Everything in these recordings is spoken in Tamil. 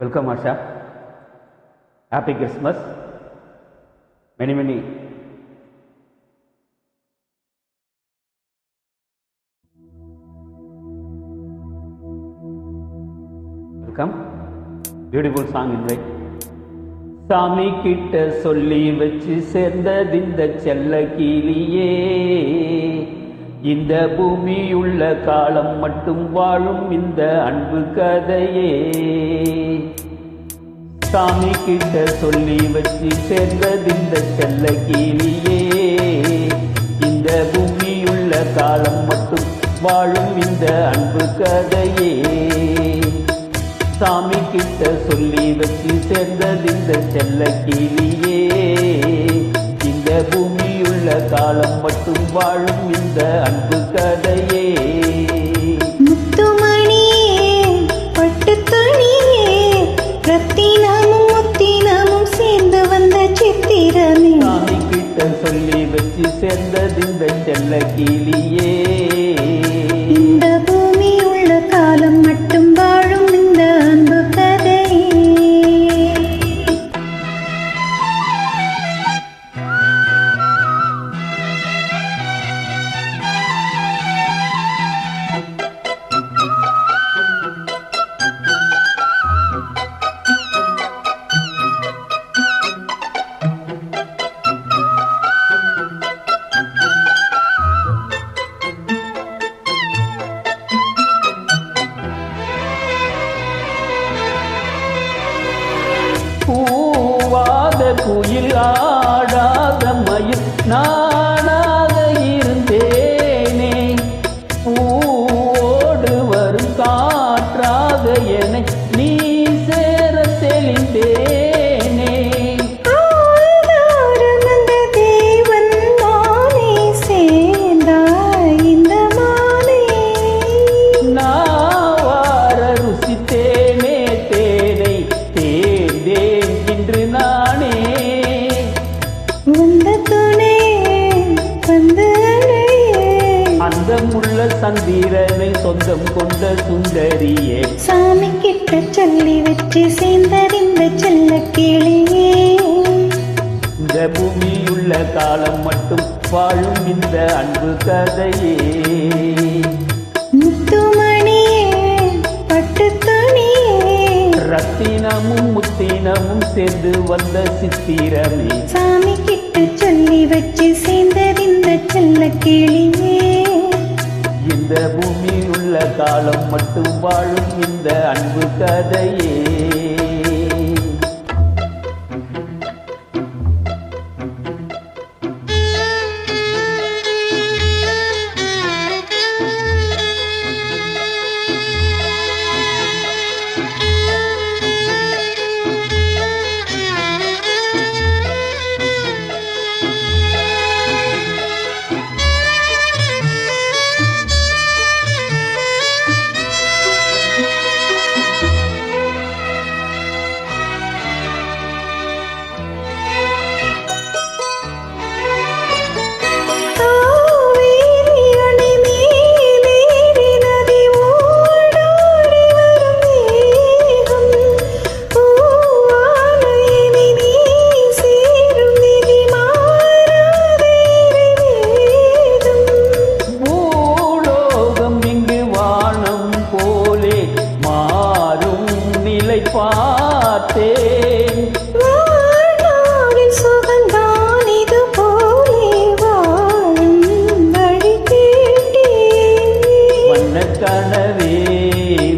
Welcome, Asha. Happy Christmas. Many. Welcome. Beautiful song invite. சாமி கிட்ட சொல்லி வச்சு சேர்ந்ததிந்த செல்ல கிளியே, இந்த பூமியுள்ள காலம் மட்டும் வாழும் இந்த அன்பு கதையே. சாமி கிட்ட சொல்லி வச்சு சேர்ந்ததிந்த செல்ல கிளியே, இந்த பூமியுள்ள காலம் மட்டும் வாழும் இந்த அன்பு கதையே. சாமி கிட்ட சொல்லி வச்சு சேர்ந்ததிந்த செல்ல கிளியே, இந்த பூமியுள்ள காலம் மட்டும் வாழும் இந்த அன்பு கதையே. முத்துமணியே, பட்டுத்துணியே, ரத்தினமும் முத்தினமும் சேர்ந்து வந்த சித்திரமே. சாமி கிட்ட சொல்லி வச்சு சேர்ந்ததிந்த செல்ல கிளியே, இந்த பூமியுள்ள காலம் மட்டும் வாழும் இந்த அன்பு கதையே. பூவாத குயில் ஆடாத மயில் நானாக இருந்தேனே, பூவோடு வரும் காற்றாக என நீ சேர தெளிந்தேனே. ஆதாரமந்த தேவன் நானே சேர்ந்தாய் இந்த மாலை. நான் வார ருசித்தேனே தேனை தேர்ந்தேன் இன்று நானே. வந்த துணை வந்து அழையே, அந்த முள்ள சந்திரனை சொந்தம் கொண்ட சுந்தரியே. சாமி கிட்ட சொல்லி வச்சு சேர்ந்தறிந்த செல்ல கிளியே. இந்த பூமியுள்ள காலம் மட்டும் வாழும் இந்த அன்பு கதையே. முத்துமணியே, பட்டுத்துணியே, ரத்தினமும் முத்தினமும் சேர்ந்து வந்த சித்திரமே. சாமி கிட்ட சொல்லி வச்சு சேர்ந்தறிந்த செல்ல கிளியே. இந்த பூமியுள்ள காலம் மட்டும் வாழும் இந்த அன்பு கதையே. பார்த்தேன் வாழ்நாளில் சுகந்தான் இது போலே வாழும் வழி கேட்டேன். வண்ண கனவே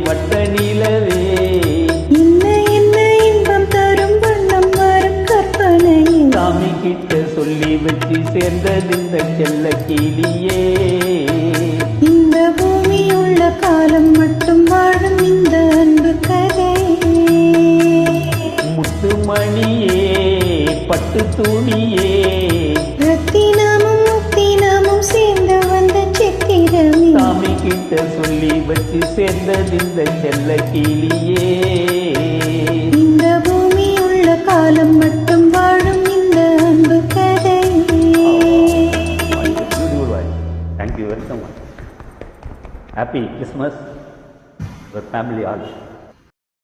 வட்ட நிலவே, என்ன என்ன இன்பம் தரும் வண்ணம் வரும் கற்பனையே. சாமி கிட்ட சொல்லி வச்சு சேர்ந்ததிந்த செல்ல கிளியே. இந்த பூமியுள்ள காலம் மட்டும் வாழும் இந்த அன்பு கதையே. முத்துமணியே, பட்டு துணியே, ரத்தினமும் முத்தினமும் சேர்ந்து வந்த சித்திரமே. சாமி கிட்ட சொல்லி வச்சு சேர்ந்ததிந்த செல்ல கிளியே. இந்த பூமியுள்ள காலம் மட்டும் வாழும் இந்த அன்பு கதையே. Thank you very much. Happy Christmas, your family all.